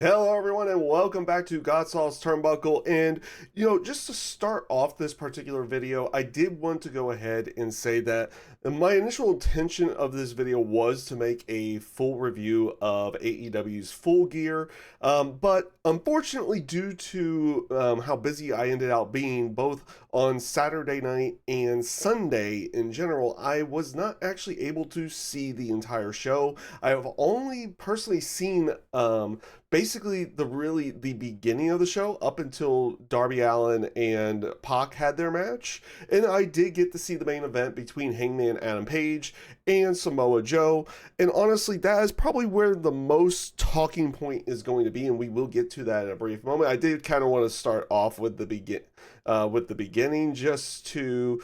Hello, everyone, and welcome back to GodSaw's Turnbuckle. And, just to start off this particular video, I did want to go ahead and say that my initial intention of this video was to make a full review of AEW's Full Gear. But unfortunately, due to how busy I ended up being both on Saturday night and Sunday in general, I was not actually able to see the entire show. I have only personally seen basically the beginning of the show up until Darby Allin and Pac had their match, and I did get to see the main event between Hangman Adam Page and Samoa Joe. And honestly, that is probably where the most talking point is going to be, and we will get to that in a brief moment. I did kind of want to start off with the beginning, just to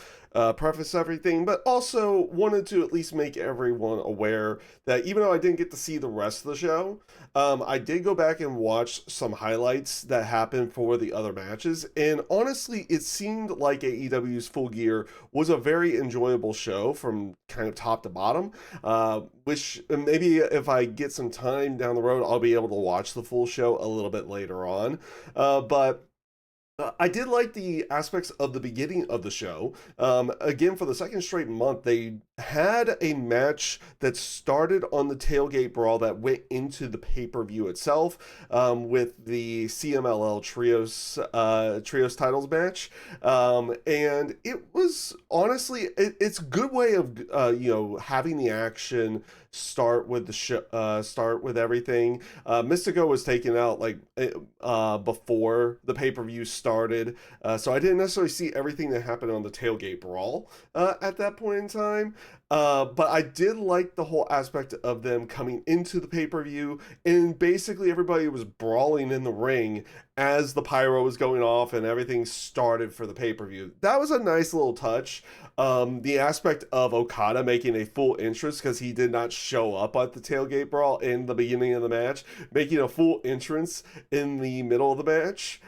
preface everything, but also wanted to at least make everyone aware that even though I didn't get to see the rest of the show, I did go back and watch some highlights that happened for the other matches, and honestly, it seemed like AEW's Full Gear was a very enjoyable show from kind of top to bottom, which maybe if I get some time down the road, I'll be able to watch the full show a little bit later on. But I did like the aspects of the beginning of the show. Again, for the second straight month, they had a match that started on the tailgate brawl that went into the pay-per-view itself, with the CMLL trios titles match, and it was honestly it's a good way of having the action start with the start with everything. Mystico was taken out before the pay-per-view started, so I didn't necessarily see everything that happened on the tailgate brawl at that point in time. But I did like the whole aspect of them coming into the pay-per-view, and basically everybody was brawling in the ring as the pyro was going off and everything started for the pay-per-view. That was a nice little touch. The aspect of Okada making a full entrance, because he did not show up at the tailgate brawl in the beginning of the match, making a full entrance in the middle of the match,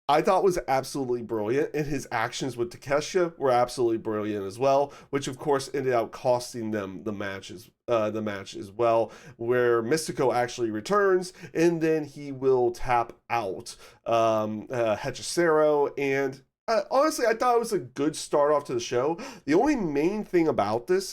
I thought was absolutely brilliant, and his actions with Takeshita were absolutely brilliant as well, which of course ended up costing them the match as well, where Mystico actually returns, and then he will tap out Hechicero, and honestly, I thought it was a good start off to the show. The only main thing about this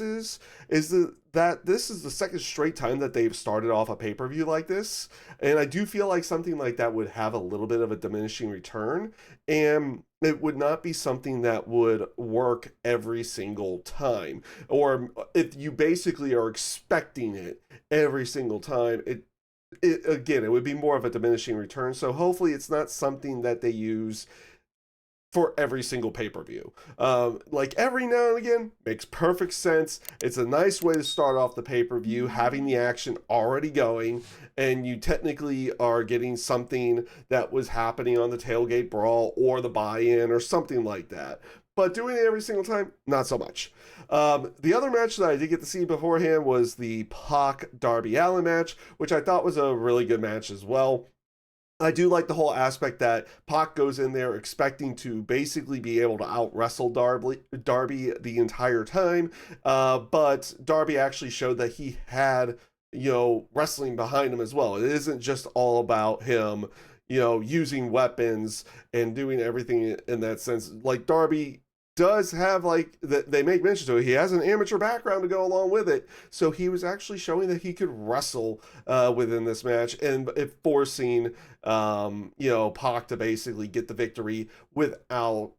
that this is the second straight time that they've started off a pay-per-view like this, and I do feel like something like that would have a little bit of a diminishing return, and it would not be something that would work every single time, or if you basically are expecting it every single time, it would be more of a diminishing return. So hopefully it's not something that they use for every single pay-per-view. Like every now and again, makes perfect sense. It's a nice way to start off the pay-per-view, having the action already going, and you technically are getting something that was happening on the tailgate brawl or the buy-in or something like that. But doing it every single time, not so much. The other match that I did get to see beforehand was the Pac Darby Allin match, which I thought was a really good match as well. I do like the whole aspect that Pac goes in there expecting to basically be able to out wrestle Darby the entire time, but Darby actually showed that he had wrestling behind him as well. It isn't just all about him using weapons and doing everything in that sense. Like Darby does have, like, they make mention to it, he has an amateur background to go along with it, so he was actually showing that he could wrestle within this match, and it forcing Pac to basically get the victory without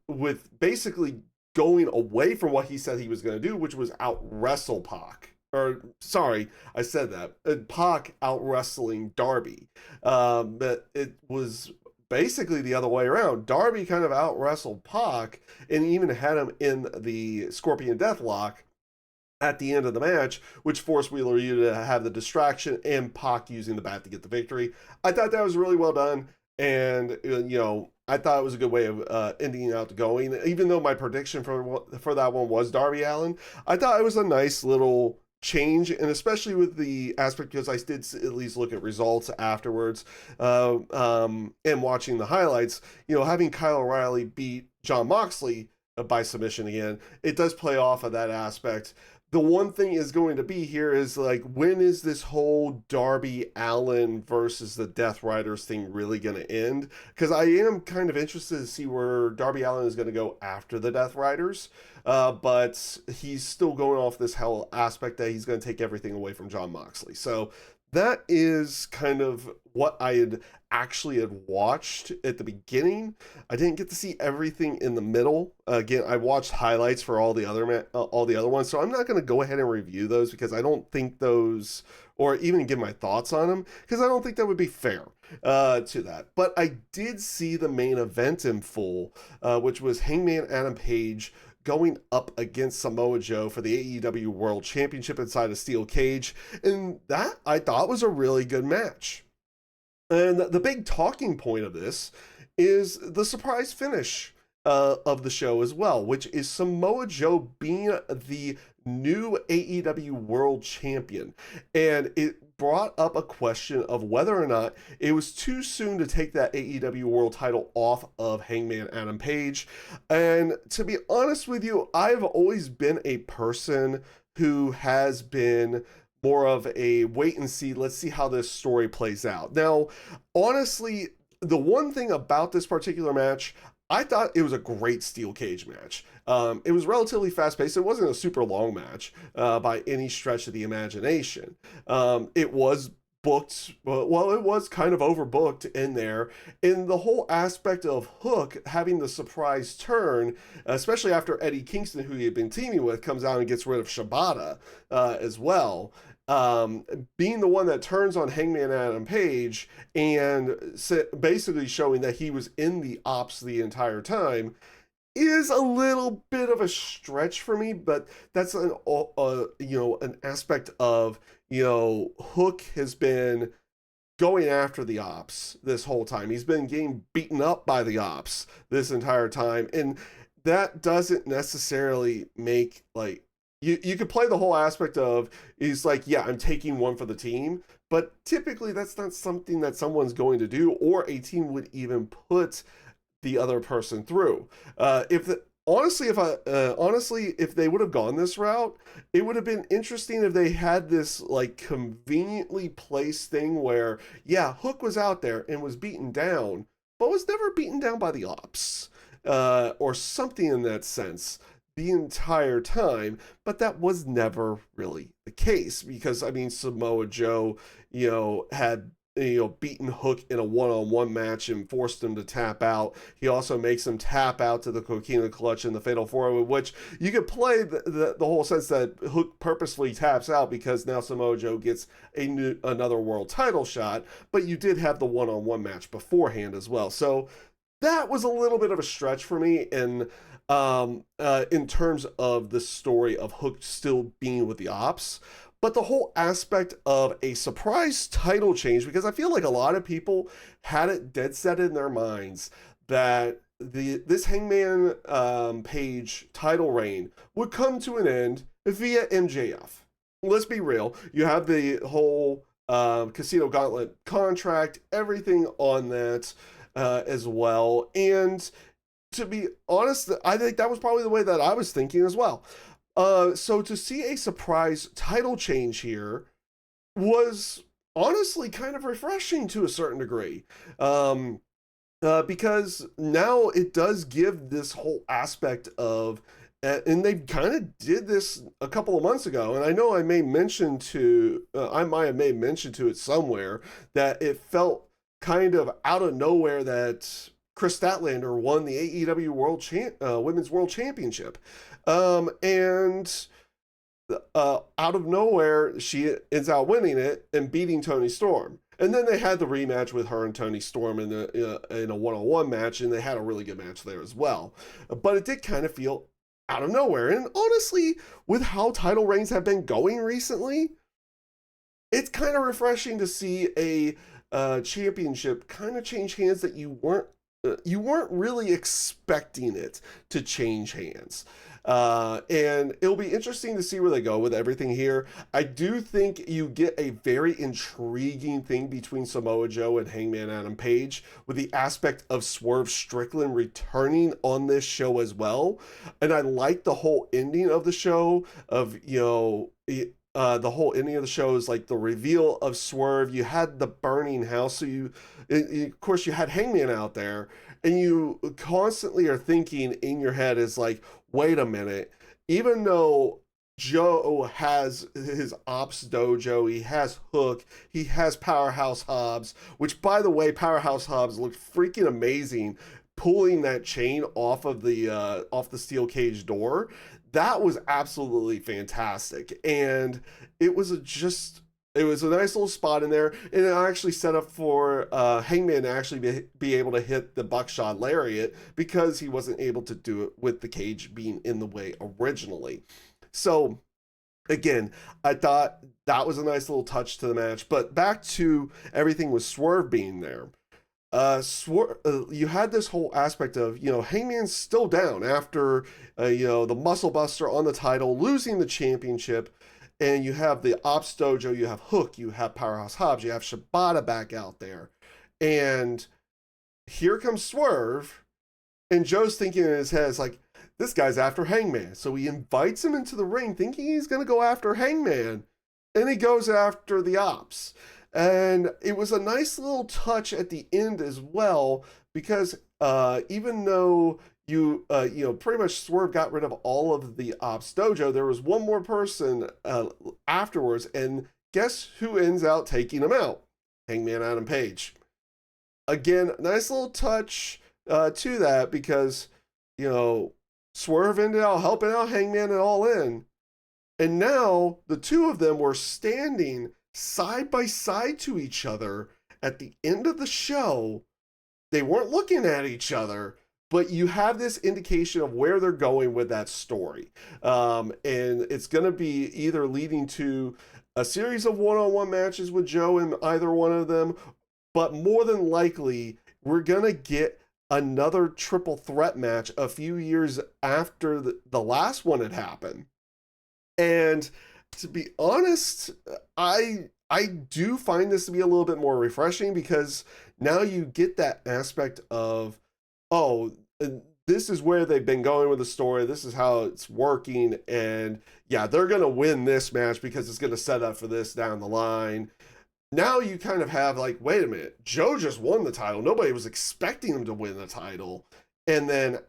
with basically going away from what he said he was going to do, which was out wrestle Pac. Or sorry, I said that. Pac out wrestling Darby, but it was basically the other way around. Darby kind of out wrestled Pac and even had him in the Scorpion Deathlock at the end of the match, which forced Wheeler Yuta to have the distraction and Pac using the bat to get the victory. I thought that was really well done, and I thought it was a good way of ending out the going. Even though my prediction for that one was Darby Allin, I thought it was a nice little change, and especially with the aspect, because I did at least look at results afterwards, and watching the highlights, having Kyle O'Reilly beat Jon Moxley by submission again, it does play off of that aspect. the one thing is going to be here is like, when is this whole Darby Allin versus the Death Riders thing really going to end? Because I am kind of interested to see where Darby Allin is going to go after the Death Riders. But he's still going off this hell aspect that he's going to take everything away from Jon Moxley. So that is kind of what I had watched at the beginning. I didn't get to see everything in the middle. Again, I watched highlights for all the other ones, so I'm not going to go ahead and review those because I don't think those, or even give my thoughts on them, because I don't think that would be fair to that. But I did see the main event in full, which was Hangman Adam Page going up against Samoa Joe for the AEW World Championship inside a steel cage, and that I thought was a really good match. And the big talking point of this is the surprise finish of the show as well, which is Samoa Joe being the new AEW World Champion. And it brought up a question of whether or not it was too soon to take that AEW World title off of Hangman Adam Page. And to be honest with you, I've always been a person who has been more of a wait and see, let's see how this story plays out. Now, honestly, the one thing about this particular match, I thought it was a great steel cage match. It was relatively fast paced. It wasn't a super long match by any stretch of the imagination. It was booked, well, it was kind of overbooked in there. In the whole aspect of Hook having the surprise turn, especially after Eddie Kingston, who he had been teaming with, comes out and gets rid of Shibata as well. Being the one that turns on Hangman Adam Page and basically showing that he was in the ops the entire time is a little bit of a stretch for me, but that's an aspect of, Hook has been going after the ops this whole time. He's been getting beaten up by the ops this entire time, and that doesn't necessarily make, like, you could play the whole aspect of, he's like, yeah, I'm taking one for the team, but typically that's not something that someone's going to do, or a team would even put the other person through. Honestly, if they would have gone this route, it would have been interesting if they had this like conveniently placed thing where, yeah, Hook was out there and was beaten down, but was never beaten down by the ops, or something in that sense the entire time. But that was never really the case, because I mean, Samoa Joe, had beaten Hook in a one-on-one match and forced him to tap out. He also makes him tap out to the Coquina Clutch and the Fatal 4, which you could play the whole sense that Hook purposefully taps out because now Samoa Joe gets another world title shot, but you did have the one-on-one match beforehand as well. So that was a little bit of a stretch for me, and in terms of the story of Hook still being with the ops. But the whole aspect of a surprise title change, because I feel like a lot of people had it dead set in their minds that this Hangman Page title reign would come to an end via MJF. Let's be real. You have the whole Casino Gauntlet contract, everything on that as well. And to be honest, I think that was probably the way that I was thinking as well. So to see a surprise title change here was honestly kind of refreshing to a certain degree. Because now it does give this whole aspect of, and they kind of did this a couple of months ago, and I know I might have mentioned to it somewhere, that it felt kind of out of nowhere that Chris Statlander won the AEW Women's World Championship. And out of nowhere, she ends out winning it and beating Toni Storm. And then they had the rematch with her and Toni Storm in a one-on-one match, and they had a really good match there as well. But it did kind of feel out of nowhere. And honestly, with how title reigns have been going recently, it's kind of refreshing to see a championship kind of change hands that you weren't really expecting it to change hands. And it'll be interesting to see where they go with everything here. I do think you get a very intriguing thing between Samoa Joe and Hangman Adam Page with the aspect of Swerve Strickland returning on this show as well. And I like the whole ending of the show of, the whole ending of the show is like the reveal of Swerve. You had the burning house, so of course, you had Hangman out there, and you constantly are thinking in your head is like, wait a minute, even though Joe has his ops dojo, he has Hook, he has Powerhouse Hobbs, which by the way, Powerhouse Hobbs looked freaking amazing pulling that chain off the steel cage door. That was absolutely fantastic. And it was it was a nice little spot in there, and it actually set up for Hangman to actually be able to hit the buckshot lariat because he wasn't able to do it with the cage being in the way originally. So again, I thought that was a nice little touch to the match. But back to everything with Swerve being there. You had this whole aspect of, Hangman's still down after, the Muscle Buster on the title, losing the championship. And you have the Ops Dojo, you have Hook, you have Powerhouse Hobbs, you have Shibata back out there. And here comes Swerve. And Joe's thinking in his head, it's like, this guy's after Hangman. So he invites him into the ring thinking he's going to go after Hangman. And he goes after the Ops. And it was a nice little touch at the end as well, because even though pretty much Swerve got rid of all of the Ops Dojo, there was one more person afterwards, and guess who ends out taking him out? Hangman Adam Page. Again, nice little touch to that, because, Swerve ended up helping out Hangman and All In. And now the two of them were standing side by side to each other at the end of the show. They weren't looking at each other, but you have this indication of where they're going with that story. And it's going to be either leading to a series of one-on-one matches with Joe and either one of them, but more than likely, we're going to get another triple threat match a few years after the last one had happened. And to be honest, I do find this to be a little bit more refreshing, because now you get that aspect of, oh, this is where they've been going with the story. This is how it's working. And yeah, they're going to win this match because it's going to set up for this down the line. Now you kind of have like, wait a minute, Joe just won the title. Nobody was expecting him to win the title. And then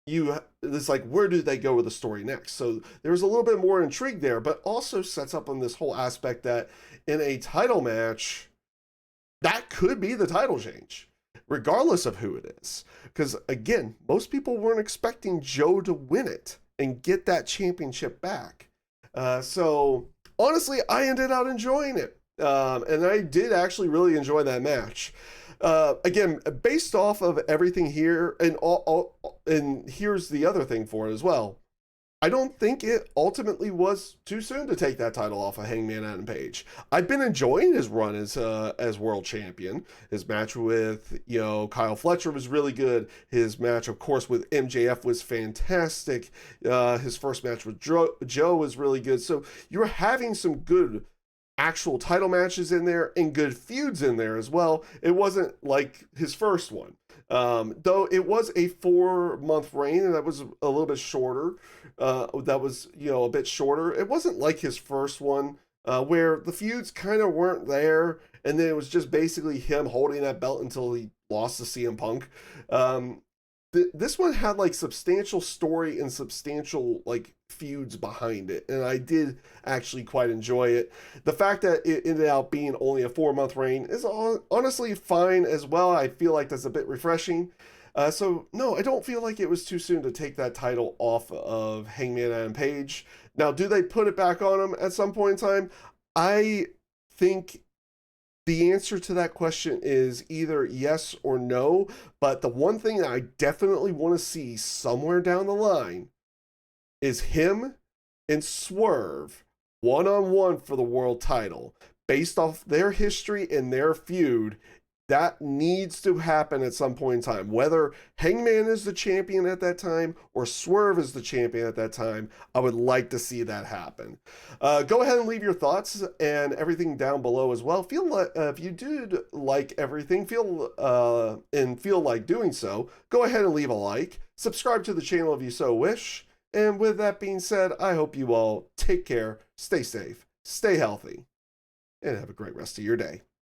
it's like, where do they go with the story next? So there's a little bit more intrigue there, but also sets up on this whole aspect that in a title match, that could be the title change, regardless of who it is. Because again, most people weren't expecting Joe to win it and get that championship back. So honestly, I ended up enjoying it. And I did actually really enjoy that match. Again, based off of everything here, and here's the other thing for it as well. I don't think it ultimately was too soon to take that title off of Hangman Adam Page. I've been enjoying his run as world champion. His match with Kyle Fletcher was really good. His match, of course, with MJF was fantastic. His first match with Joe was really good. So you're having some good actual title matches in there and good feuds in there as well. It wasn't like his first one, though it was a 4-month reign, and that was a little bit shorter. That was a bit shorter. It wasn't like his first one, where the feuds kind of weren't there, and then it was just basically him holding that belt until he lost to CM Punk. This one had like substantial story and substantial like feuds behind it, and I did actually quite enjoy it. The fact that it ended up being only a 4-month reign is honestly fine as well. I feel like that's a bit refreshing. So no, I don't feel like it was too soon to take that title off of Hangman Adam Page. Now, do they put it back on him at some point in time? I think the answer to that question is either yes or no, but the one thing that I definitely want to see somewhere down the line is him and Swerve one-on-one for the world title. Based off their history and their feud, That needs to happen at some point in time. Whether Hangman is the champion at that time or Swerve is the champion at that time, I would like to see that happen. Go ahead and leave your thoughts and everything down below as well. Feel like if you did like everything, feel like doing so, go ahead and leave a like. Subscribe to the channel if you so wish. And with that being said, I hope you all take care, stay safe, stay healthy, and have a great rest of your day.